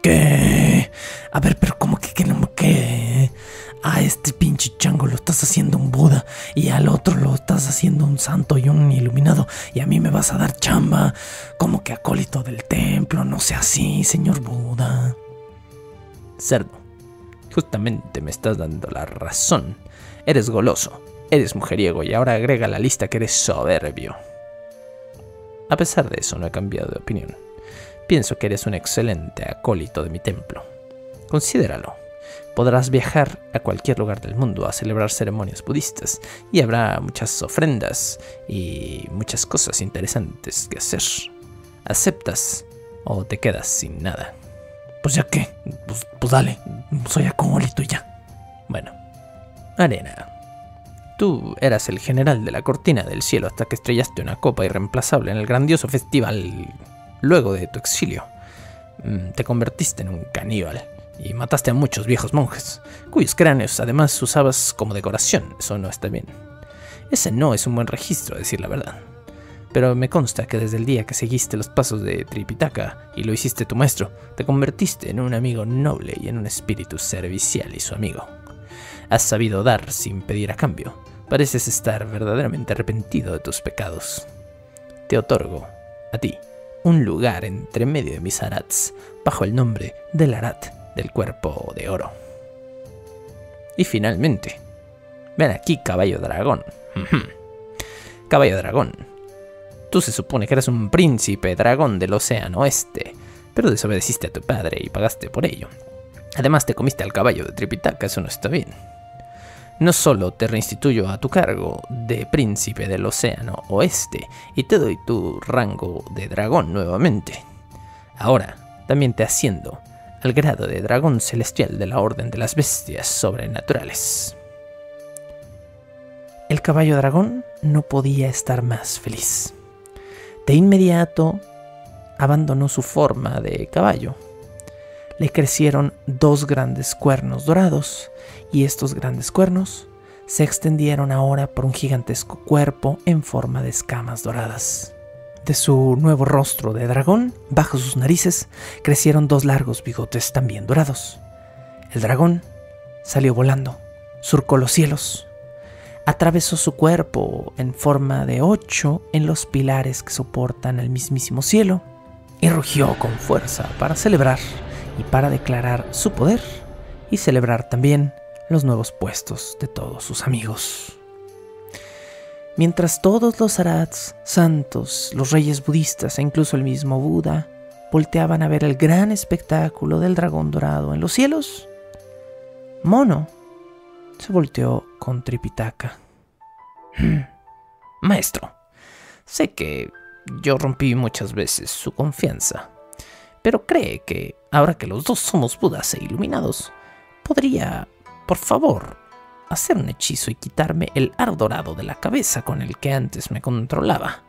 ¿Qué? A ver, pero ¿cómo que qué? A este pinche chango lo estás haciendo un Buda y al otro lo estás haciendo un santo y un iluminado y a mí me vas a dar chamba. ¿Cómo que acólito del templo? No sea así, señor Buda. Cerdo, justamente me estás dando la razón. Eres goloso, eres mujeriego y ahora agrega a la lista que eres soberbio. A pesar de eso no he cambiado de opinión. Pienso que eres un excelente acólito de mi templo. Considéralo. Podrás viajar a cualquier lugar del mundo a celebrar ceremonias budistas y habrá muchas ofrendas y muchas cosas interesantes que hacer. ¿Aceptas o te quedas sin nada? Pues ya qué, pues dale, soy acólito y ya. Bueno, Arena. Tú eras el general de la cortina del cielo hasta que estrellaste una copa irreemplazable en el grandioso festival luego de tu exilio. Te convertiste en un caníbal y mataste a muchos viejos monjes, cuyos cráneos además usabas como decoración. Eso no está bien. Ese no es un buen registro, a decir la verdad. Pero me consta que desde el día que seguiste los pasos de Tripitaka y lo hiciste tu maestro, te convertiste en un amigo noble y en un espíritu servicial y su amigo. Has sabido dar sin pedir a cambio. Pareces estar verdaderamente arrepentido de tus pecados. Te otorgo, a ti, un lugar entre medio de mis arats, bajo el nombre del Arat del cuerpo de oro. Y finalmente, ven aquí, caballo dragón. Caballo dragón, tú se supone que eres un príncipe dragón del océano oeste, pero desobedeciste a tu padre y pagaste por ello. Además te comiste al caballo de Tripitaka, eso no está bien. No solo te reinstituyo a tu cargo de príncipe del océano oeste y te doy tu rango de dragón nuevamente. Ahora también te asciendo al grado de dragón celestial de la orden de las bestias sobrenaturales. El caballo dragón no podía estar más feliz. De inmediato abandonó su forma de caballo. Le crecieron 2 grandes cuernos dorados y estos grandes cuernos se extendieron ahora por un gigantesco cuerpo en forma de escamas doradas. De su nuevo rostro de dragón, bajo sus narices, crecieron 2 largos bigotes también dorados. El dragón salió volando, surcó los cielos, atravesó su cuerpo en forma de 8 en los pilares que soportan el mismísimo cielo y rugió con fuerza para celebrar y para declarar su poder y celebrar también los nuevos puestos de todos sus amigos. Mientras todos los arats, santos, los reyes budistas e incluso el mismo Buda volteaban a ver el gran espectáculo del dragón dorado en los cielos, Mono se volteó con Tripitaka. Maestro, sé que yo rompí muchas veces su confianza, pero cree que ahora que los dos somos Budas e iluminados, podría, por favor, hacer un hechizo y quitarme el aro dorado de la cabeza con el que antes me controlaba.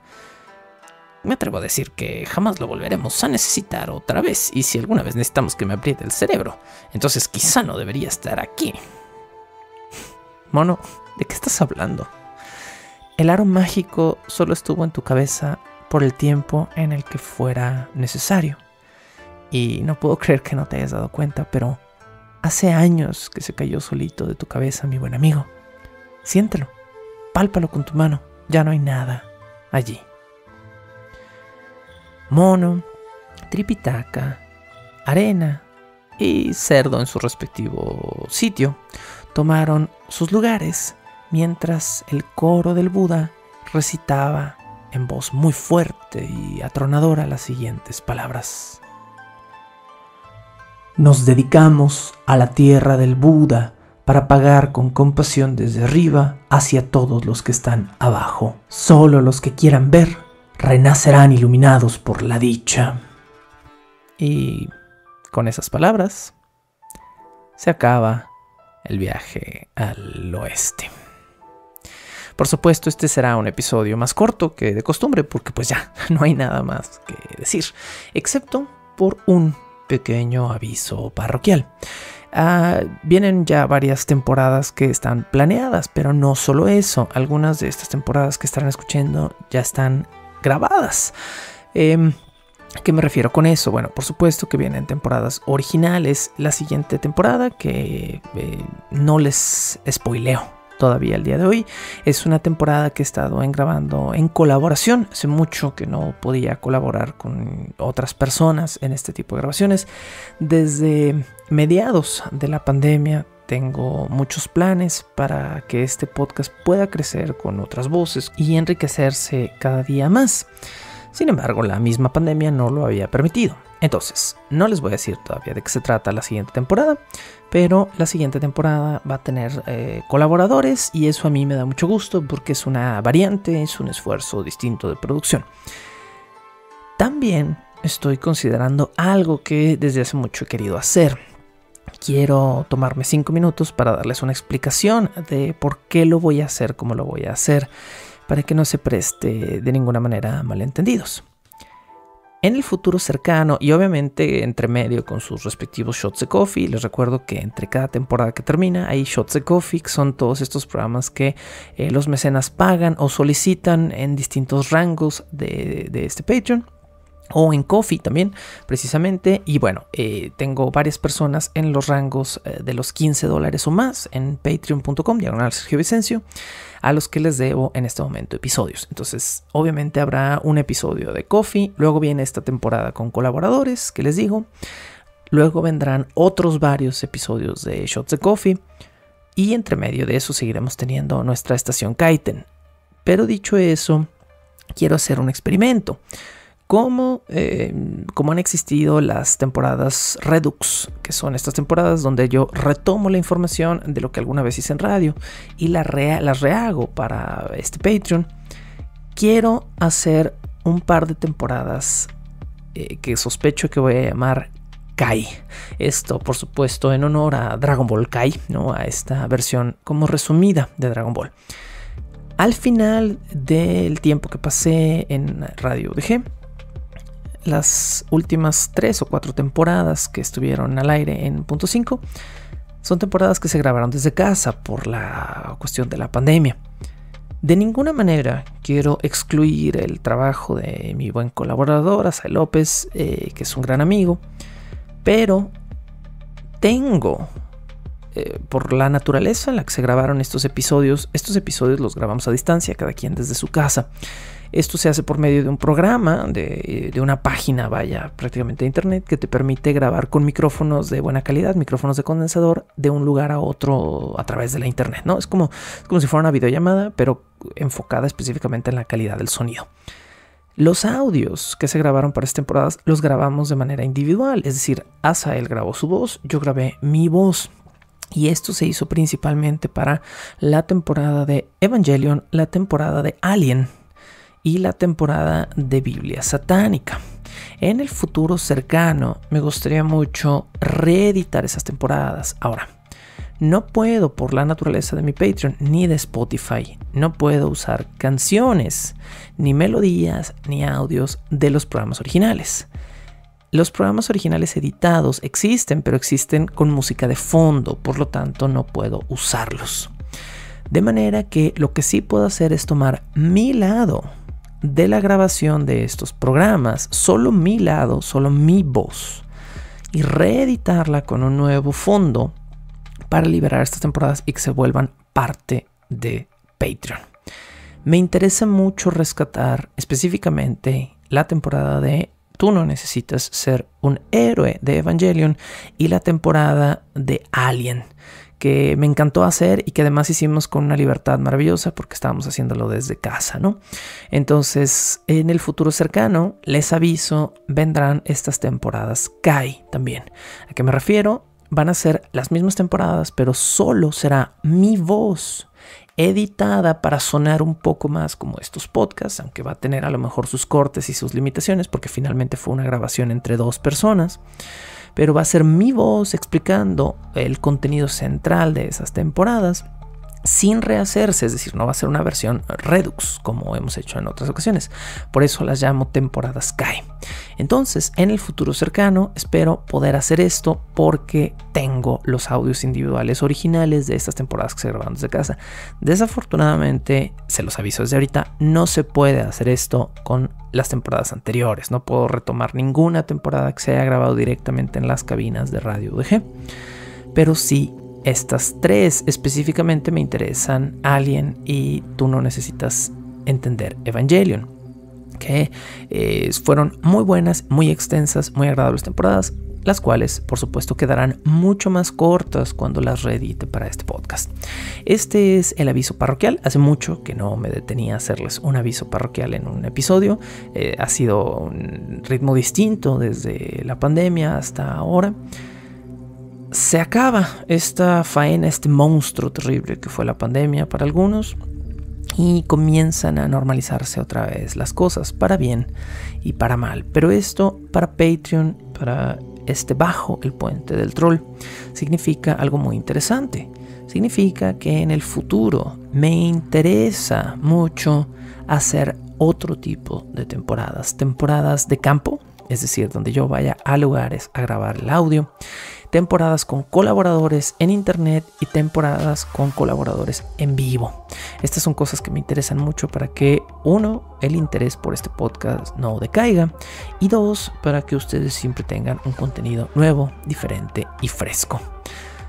Me atrevo a decir que jamás lo volveremos a necesitar otra vez, y si alguna vez necesitamos que me apriete el cerebro, entonces quizá no debería estar aquí. Mono, ¿de qué estás hablando? El aro mágico solo estuvo en tu cabeza por el tiempo en el que fuera necesario. Y no puedo creer que no te hayas dado cuenta, pero hace años que se cayó solito de tu cabeza, mi buen amigo. Siéntelo, pálpalo con tu mano, ya no hay nada allí. Mono, Tripitaka, Arena y Cerdo en su respectivo sitio tomaron sus lugares mientras el coro del Buda recitaba en voz muy fuerte y atronadora las siguientes palabras. Nos dedicamos a la tierra del Buda para pagar con compasión desde arriba hacia todos los que están abajo. Solo los que quieran ver renacerán iluminados por la dicha. Y con esas palabras se acaba el viaje al oeste. Por supuesto, este será un episodio más corto que de costumbre, porque pues ya no hay nada más que decir, excepto por un pequeño aviso parroquial. Vienen ya varias temporadas que están planeadas, pero no solo eso. Algunas de estas temporadas que estarán escuchando ya están grabadas. ¿A qué me refiero con eso? Bueno, por supuesto que vienen temporadas originales. La siguiente temporada, que no les spoileo todavía el día de hoy, es una temporada que he estado grabando en colaboración. Hace mucho que no podía colaborar con otras personas en este tipo de grabaciones. Desde mediados de la pandemia tengo muchos planes para que este podcast pueda crecer con otras voces y enriquecerse cada día más. Sin embargo, la misma pandemia no lo había permitido. Entonces, no les voy a decir todavía de qué se trata la siguiente temporada, pero la siguiente temporada va a tener colaboradores y eso a mí me da mucho gusto porque es una variante, es un esfuerzo distinto de producción. También estoy considerando algo que desde hace mucho he querido hacer. Quiero tomarme 5 minutos para darles una explicación de por qué lo voy a hacer, cómo lo voy a hacer, para que no se preste de ninguna manera a malentendidos. En el futuro cercano y obviamente entre medio con sus respectivos shots de coffee, les recuerdo que entre cada temporada que termina hay shots de coffee, que son todos estos programas que los mecenas pagan o solicitan en distintos rangos de este Patreon. O en Coffee también, precisamente. Y bueno, tengo varias personas en los rangos de los $15 o más en patreon.com/Sergio Vicencio, a los que les debo en este momento episodios. Entonces, obviamente habrá un episodio de Coffee. Luego viene esta temporada con colaboradores, que les digo. Luego vendrán otros varios episodios de Shots de Coffee. Y entre medio de eso seguiremos teniendo nuestra estación Kaiten. Pero dicho eso, quiero hacer un experimento. Como han existido las temporadas Redux, que son estas temporadas donde yo retomo la información de lo que alguna vez hice en radio y las rehago para este Patreon, quiero hacer un par de temporadas que sospecho que voy a llamar Kai. Esto, por supuesto, en honor a Dragon Ball Kai, ¿no? A esta versión como resumida de Dragon Ball. Al final del tiempo que pasé en Radio UDG, las últimas 3 o 4 temporadas que estuvieron al aire en Punto 5 son temporadas que se grabaron desde casa por la cuestión de la pandemia. De ninguna manera quiero excluir el trabajo de mi buen colaborador, Asael López, que es un gran amigo, pero tengo, por la naturaleza en la que se grabaron estos episodios los grabamos a distancia, cada quien desde su casa. Esto se hace por medio de un programa, de una página, prácticamente de internet, que te permite grabar con micrófonos de buena calidad, micrófonos de condensador, de un lugar a otro a través de la internet, ¿no? Es como si fuera una videollamada, pero enfocada específicamente en la calidad del sonido. Los audios que se grabaron para estas temporadas los grabamos de manera individual, es decir, Asael grabó su voz, yo grabé mi voz. Y esto se hizo principalmente para la temporada de Evangelion, la temporada de Alien y la temporada de Biblia Satánica. En el futuro cercano me gustaría mucho reeditar esas temporadas. Ahora, no puedo, por la naturaleza de mi Patreon ni de Spotify, no puedo usar canciones, ni melodías, ni audios de los programas originales. Los programas originales editados existen, pero existen con música de fondo, por lo tanto no puedo usarlos. De manera que lo que sí puedo hacer es tomar mi lado de la grabación de estos programas, solo mi lado, solo mi voz, y reeditarla con un nuevo fondo para liberar estas temporadas y que se vuelvan parte de Patreon. Me interesa mucho rescatar específicamente la temporada de Tú no necesitas ser un héroe de Evangelion y la temporada de Alien, que me encantó hacer y que además hicimos con una libertad maravillosa porque estábamos haciéndolo desde casa, ¿no? Entonces, en el futuro cercano, les aviso, vendrán estas temporadas Kai también. ¿A qué me refiero? van a ser las mismas temporadas, pero solo será mi voz editada para sonar un poco más como estos podcasts, aunque va a tener a lo mejor sus cortes y sus limitaciones, porque finalmente fue una grabación entre 2 personas. Pero va a ser mi voz explicando el contenido central de esas temporadas sin rehacerse, es decir, no va a ser una versión Redux como hemos hecho en otras ocasiones. Por eso las llamo temporadas Kai. Entonces, en el futuro cercano espero poder hacer esto porque tengo los audios individuales originales de estas temporadas que se grabaron desde casa. Desafortunadamente, se los aviso desde ahorita, no se puede hacer esto con las temporadas anteriores. No puedo retomar ninguna temporada que se haya grabado directamente en las cabinas de Radio UDG, pero sí estas 3 específicamente me interesan: Alien y Tú no necesitas entender Evangelion, que fueron muy buenas, muy extensas, muy agradables temporadas, las cuales por supuesto quedarán mucho más cortas cuando las reedite para este podcast. Este es el aviso parroquial. Hace mucho que no me detenía a hacerles un aviso parroquial en un episodio. Ha sido un ritmo distinto desde la pandemia hasta ahora. Se acaba esta faena, este monstruo terrible que fue la pandemia para algunos, y comienzan a normalizarse otra vez las cosas, para bien y para mal. Pero esto para Patreon, para Bajo el Puente del Troll, significa algo muy interesante. Significa que en el futuro me interesa mucho hacer otro tipo de temporadas de campo, es decir, donde yo vaya a lugares a grabar el audio, temporadas con colaboradores en internet y temporadas con colaboradores en vivo. Estas son cosas que me interesan mucho para que, 1, el interés por este podcast no decaiga, y 2, para que ustedes siempre tengan un contenido nuevo, diferente y fresco.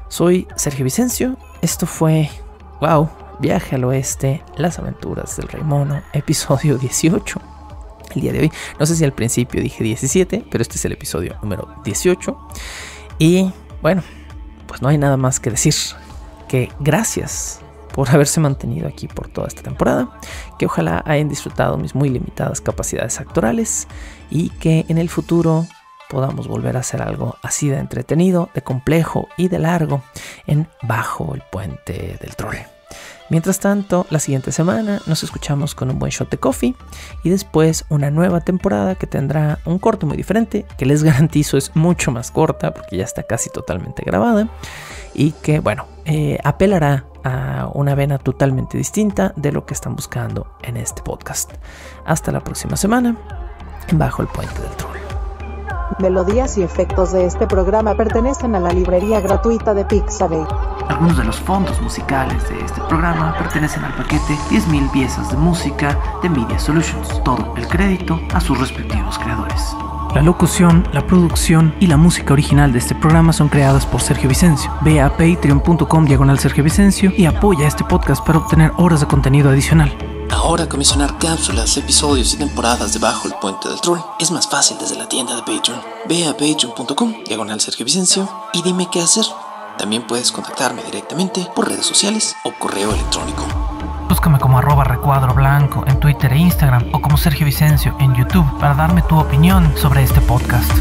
Soy Sergio Vicencio. Esto fue Viaje al Oeste, las aventuras del Rey Mono, episodio 18. El día de hoy, no sé si al principio dije 17, pero este es el episodio número 18. Y bueno, pues no hay nada más que decir que gracias por haberse mantenido aquí por toda esta temporada, que ojalá hayan disfrutado mis muy limitadas capacidades actorales y que en el futuro podamos volver a hacer algo así de entretenido, de complejo y de largo en Bajo el Puente del Troll. Mientras tanto, la siguiente semana nos escuchamos con un buen shot de coffee y después una nueva temporada que tendrá un corte muy diferente, que les garantizo es mucho más corta porque ya está casi totalmente grabada y que, apelará a una vena totalmente distinta de lo que están buscando en este podcast. Hasta la próxima semana en Bajo el Puente del Troll. Melodías y efectos de este programa pertenecen a la librería gratuita de Pixabay. Algunos de los fondos musicales de este programa pertenecen al paquete 10.000 piezas de música de Media Solutions. Todo el crédito a sus respectivos creadores. La locución, la producción y la música original de este programa son creadas por Sergio Vicencio. Ve a patreon.com/Sergio Vicencio y apoya este podcast para obtener horas de contenido adicional. Ahora comisionar cápsulas, episodios y temporadas de Bajo el Puente del Troll es más fácil desde la tienda de Patreon. Ve a patreon.com/Sergio Vicencio y dime qué hacer. También puedes contactarme directamente por redes sociales o correo electrónico. Búscame como @recuadro_blanco en Twitter e Instagram o como Sergio Vicencio en YouTube para darme tu opinión sobre este podcast.